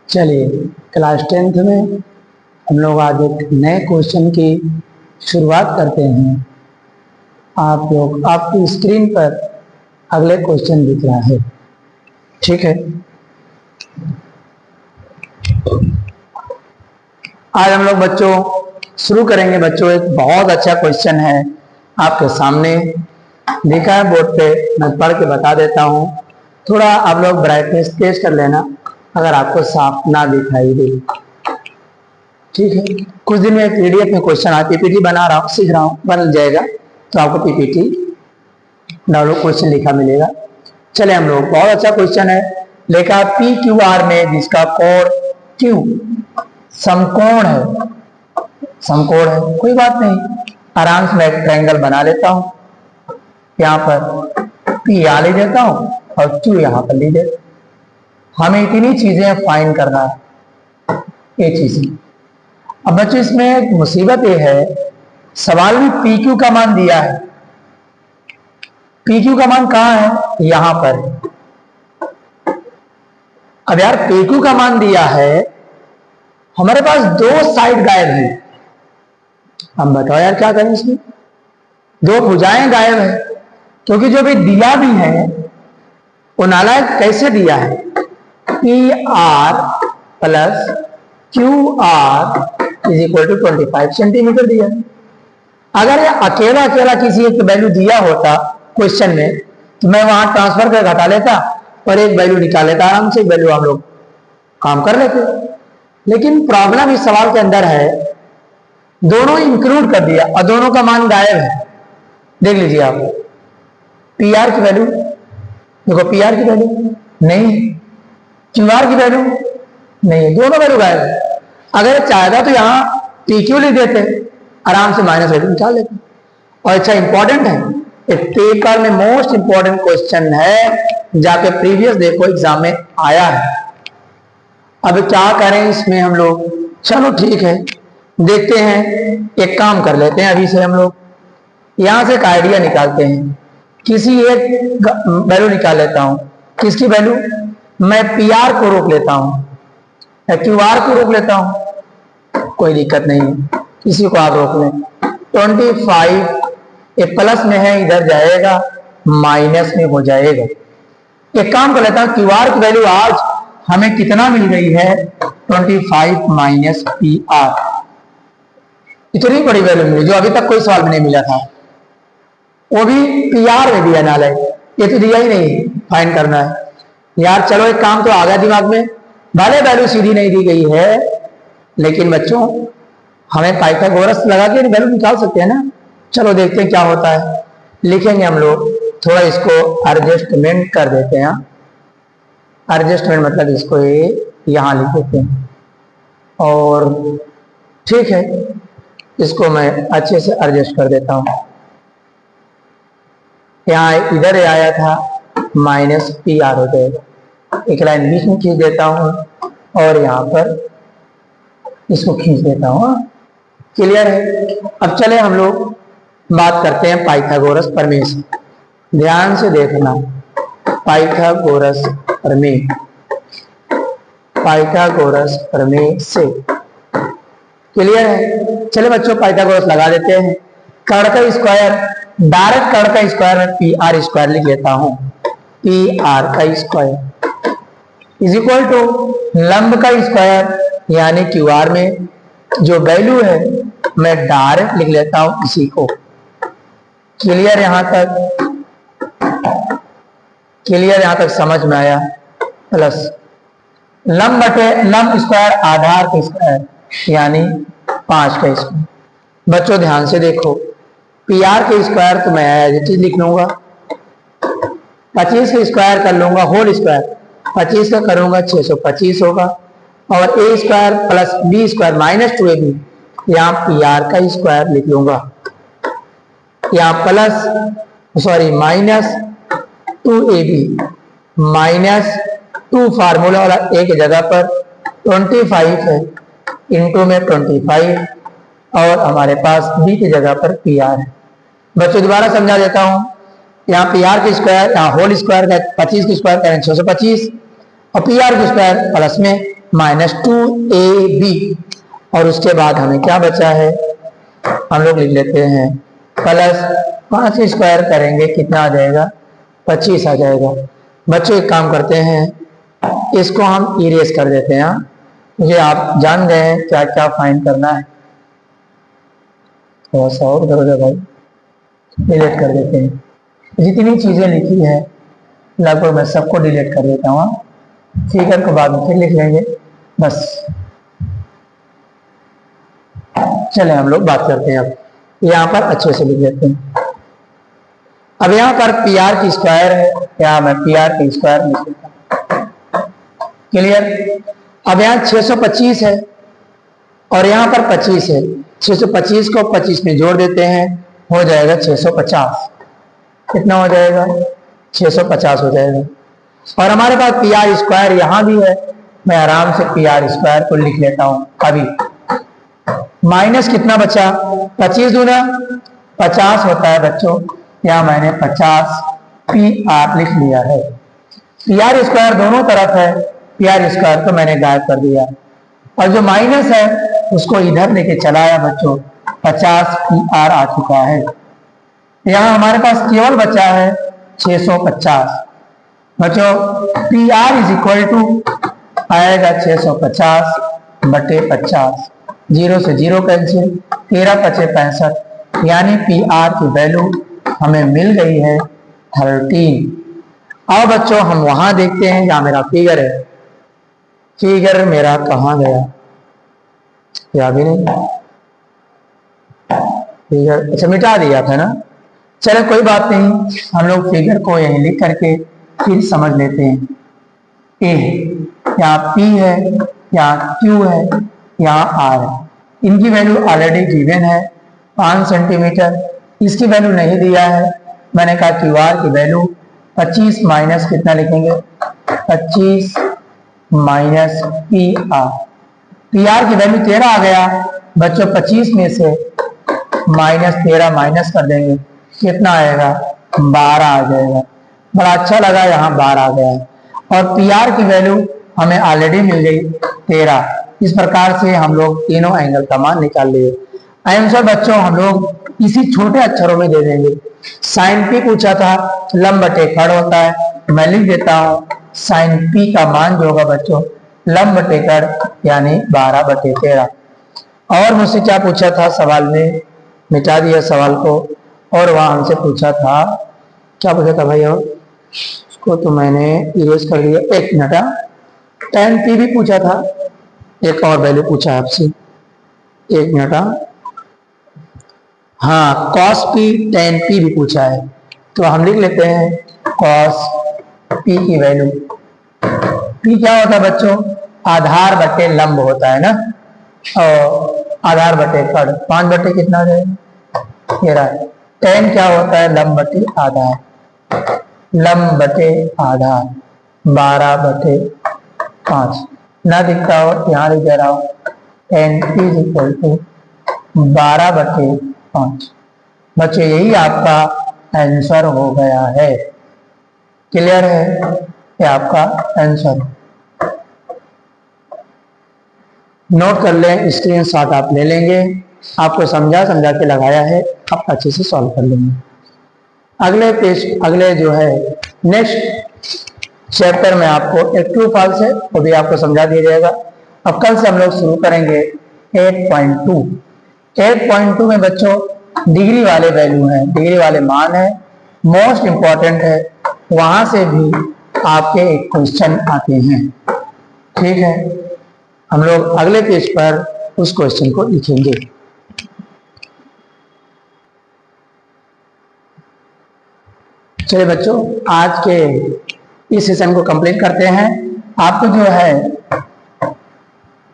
चलिए class 10th में हम लोग आज एक नए क्वेश्चन की शुरुआत करते हैं। आप लोग आपकी स्क्रीन पर अगले क्वेश्चन दिख रहा है, ठीक है। आज हम लोग बच्चों शुरू करेंगे। बच्चों एक बहुत अच्छा क्वेश्चन है, आपके सामने दिखा है बोर्ड पे, मैं पढ़ के बता देता हूँ। थोड़ा आप लोग ब्राइटनेस तेज कर लेना अगर आपको साफ ना दिखाई दे, ठीक है। कुछ दिन में पीडीएफ में क्वेश्चन आ पीपीटी बना रहा हूँ, सीख रहा हूँ, बन जाएगा तो आपको पीपीटी डाउनलोड क्वेश्चन लिखा मिलेगा। चले हम लोग, बहुत अच्छा क्वेश्चन है। लिखा पी क्यू आर में जिसका कोण क्यू समकोण है, समकोण है, कोई बात नहीं, आराम से मैं एक ट्रायंगल बना लेता हूँ। यहाँ पर पी यहाँ ले देता हूँ और क्यू यहाँ पर ले देता हूँ। हमें इतनी चीजें फाइंड करना है, ये चीजें। अब बच्चों इसमें एक मुसीबत ये है, सवाल में पी क्यू का मान दिया है। पी क्यू का मान कहाँ है? यहां पर। अब यार पी क्यू का मान दिया है, हमारे पास दो साइड गायब है। हम बताओ यार क्या करें इसमें? दो भुजाएं गायब है, क्योंकि जो भी दिया भी है वो नालायक कैसे दिया है? P R plus Q R is equal to 25 centimetre दिया। अगर ये अकेला अकेला किसी एक वैल्यू दिया होता क्वेश्चन में तो मैं वहां ट्रांसफर कर घटा लेता और एक वैल्यू निकाल लेता, आराम से एक वैल्यू हम लोग काम कर लेते। लेकिन प्रॉब्लम इस सवाल के अंदर है, दोनों इंक्लूड कर दिया और दोनों का मान गायब है। देख लीजिए आप, पी आर की वैल्यू देखो, पी आर की वैल्यू नहीं, क्यू आर की वैल्यू नहीं, दोनों वैल्यू गायब है। अगर चाहता तो यहाँ पी क्यू लिख देते, आराम से माइनस वैल्यू निकाल लेते। और अच्छा इंपॉर्टेंट है, एक पेपर में मोस्ट इंपॉर्टेंट क्वेश्चन है, जाके प्रीवियस देखो एग्जाम में आया है। अब क्या करें इसमें हम लोग? चलो ठीक है, देखते हैं, एक काम कर लेते हैं। अभी से हम लोग यहां से एक आइडिया निकालते हैं, किसी एक वैल्यू निकाल लेता हूं। किसकी वैल्यू? मैं पी आर को रोक लेता हूं, क्यू आर को रोक लेता हूं, कोई दिक्कत नहीं है, किसी को आप रोक लें। 25 ये प्लस में है, इधर जाएगा माइनस में हो जाएगा। एक काम कर लेता हूं, क्यू आर की वैल्यू आज हमें कितना मिल गई है? 25 माइनस पी आर। इतनी बड़ी वैल्यू मिली जो अभी तक कोई सवाल में नहीं मिला था, वो भी पी आर में दिया, नाले ये तो दिया ही नहीं, फाइंड करना है यार। चलो एक काम तो आ गया दिमाग में, भले वैल्यू सीधी नहीं दी गई है, लेकिन बच्चों हमें पाइथागोरस लगा के वैल्यू निकाल सकते हैं ना। चलो देखते हैं क्या होता है। लिखेंगे हम लोग, थोड़ा इसको एडजस्टमेंट कर देते हैं। एडजस्टमेंट मतलब इसको ये यहां लिख देते हैं, और ठीक है, इसको मैं अच्छे से एडजस्ट कर देता हूं। यहाँ इधर आया था माइनस पी आर हो जाएगा, एक लाइन बीच में खींच देता हूं और यहाँ पर इसको खींच देता हूं। क्लियर है? अब चले हम लोग बात करते हैं पाइथागोरस प्रमेय से। ध्यान से देखना, पाइथागोरस प्रमेय, पाइथागोरस प्रमेय से। क्लियर है? चले बच्चों पाइथागोरस लगा देते हैं। कर्ण का स्क्वायर, डायरेक्ट कर्ण का स्क्वायर में पी आर स्क्वायर लिख लेता हूं, पी आर का स्क्वायर इज इक्वल टू लंब का स्क्वायर, यानी क्यू आर में जो वैल्यू है मैं डायरेक्ट लिख लेता हूं इसी को। क्लियर यहां तक? क्लियर यहां तक समझ में आया? प्लस लंब बटे लंब स्क्वायर आधार का स्क्वायर, यानी 5 का स्क्वायर। बच्चों ध्यान से देखो, पी आर के स्क्वायर तो मैं एज इट इज लिख लूंगा, 25 का स्क्वायर कर लूंगा होल स्क्वायर, 25 का करूंगा 625 होगा, और a square plus b square minus 2ab, यहाँ पी आर का स्क्वायर लिख लूंगा, यहाँ plus sorry minus 2ab minus 2 formula वाला एक जगह पर 25 है, इंटू में 25 और हमारे पास बी की जगह पर पी आर है। बच्चों दोबारा समझा देता हूं, यहाँ पी आर की स्क्वायर, यहाँ होल स्क्वायर का 25 की स्क्वायर करें 625 और पी आर स्क्वायर प्लस में -2ab, और उसके बाद हमें क्या बचा है, हम लोग लिख लेते हैं प्लस 5 स्क्वायर करेंगे कितना आ जाएगा, 25 आ जाएगा। बच्चों एक काम करते हैं, इसको हम इरेज कर देते हैं। मुझे आप जान गए हैं क्या क्या फाइंड करना है, थोड़ा सा और करो भाई, डिलीट कर देते हैं। जितनी चीजें लिखी है लगभग मैं सबको डिलीट कर देता हूँ, फिगर को बाद में फिर लिख लेंगे बस। चले हम लोग बात करते हैं, अब यहाँ पर अच्छे से लिख लेते हैं। अब यहाँ पर पी आर की स्क्वायर है, यहाँ मैं पी आर की स्क्वायर लिख लेता हूँ, क्लियर। अब यहाँ 625 है और यहाँ पर 25 है, 625 को 25 में जोड़ देते हैं, हो जाएगा 650। कितना हो जाएगा, 650 हो जाएगा। और हमारे पास पी आर स्क्वायर यहाँ भी है, मैं आराम से पी आर स्क्वायर को लिख लेता हूँ। अभी माइनस कितना बचा, 25 दूना 50 होता है बच्चों, यहाँ मैंने 50 पी आर लिख लिया है। पी आर स्क्वायर दोनों तरफ है, पी आर स्क्वायर तो मैंने गायब कर दिया, और जो माइनस है उसको इधर लेके चलाया बच्चों, 50 पी आर आ चुका है। यहाँ हमारे पास केवल बचा है 650 बच्चों। P R is equal to आएगा 650 बटे 50, 0 से 0 कैंसिल, 13 पचे 65, यानी पी आर की वैल्यू हमें मिल गई है 13। अब बच्चों हम वहां देखते हैं जहां मेरा फिगर है, फिगर मेरा कहाँ गया, या भी नहीं फिगर, अच्छा मिटा दिया था ना, चलो कोई बात नहीं, हम लोग फिगर को यहीं लिख करके फिर समझ लेते हैं। ए है, यहाँ पी है, यहाँ क्यू है, यहाँ आर है, इनकी वैल्यू ऑलरेडी गिवन है 5 सेंटीमीटर, इसकी वैल्यू नहीं दिया है। मैंने कहा क्यू आर की वैल्यू 25 माइनस कितना लिखेंगे, 25 minus P R, P R की वैल्यू 13 आ गया बच्चों। 25 में से -13 माइनस कर देंगे, कितना आएगा, 12 आ जाएगा। बड़ा अच्छा लगा, यहाँ 12 आ गया है, और पी आर की वैल्यू हमें ऑलरेडी मिल गई 13। इस प्रकार से हम लोग तीनों एंगल का मान निकाल लिए। आंसर बच्चों हम लोग इसी छोटे अक्षरों में दे देंगे। साइन पी पूछा था, लंब बटे खड़ होता है, मैं लिख देता हूँ साइन पी का मान जो होगा बच्चों लंब बटे खड़ यानी 12 बटे 13। और मुझसे क्या पूछा था सवाल में, मिटा दिया सवाल को, और वहां हमसे पूछा था, क्या पूछा था भाई, और उसको तो मैंने इरेज कर दिया, एक मिनट, tan p भी पूछा था, एक और वैल्यू पूछा है आपसे, एक मिनट, हाँ cos p tan p भी पूछा है, तो हम लिख लेते हैं cos p की वैल्यू, p क्या होता है बच्चों, आधार बटे लंब होता है ना, और आधार बटे खड़, 5 बटे कितना है 13, tan क्या होता है, लंब बटे आधार, लंब बटे आधार 12 बटे 5, ना दिखता हो यहाँ लिख दे रहा हूँ, tan p is equal to 12 बटे 5। बच्चों यही आपका आंसर हो गया है, क्लियर है, ये आपका आंसर। नोट कर लें, स्क्रीनशॉट आप ले लेंगे, आपको समझा के लगाया है, आप अच्छे से सॉल्व कर लेंगे। अगले पेज, अगले जो है नेक्स्ट चैप्टर में आपको एक ट्रू फॉल्स है, वो भी आपको समझा दिया जाएगा। अब कल से हम लोग शुरू करेंगे 8.2। 8.2 में बच्चों डिग्री वाले वैल्यू हैं, डिग्री वाले मान है, मोस्ट इंपॉर्टेंट है, वहां से भी आपके एक क्वेश्चन आते हैं, ठीक है। हम लोग अगले पेज पर उस क्वेश्चन को लिखेंगे। चलिए बच्चों, आज के इस सेशन को कंप्लीट करते हैं। आपको जो है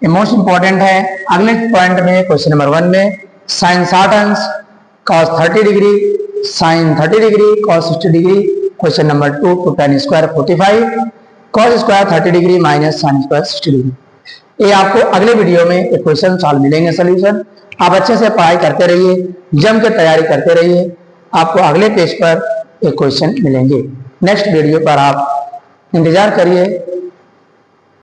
मोस्ट इंपॉर्टेंट है, अगले पॉइंट में क्वेश्चन नंबर 1 में साइन 60 अंश, cos 30 degree, sine 30 degree, cos 60 degree. Question number 2 to tan square 45, cos square 30 degree minus sine square 60 degree. ये आपको अगले वीडियो में एक क्वेश्चन सॉल्व मिलेंगे, सोल्यूशन। आप अच्छे से पढ़ाई करते रहिए, जम के तैयारी करते रहिए, आपको अगले पेज पर एक क्वेश्चन मिलेंगे। नेक्स्ट वीडियो पर आप इंतजार करिए।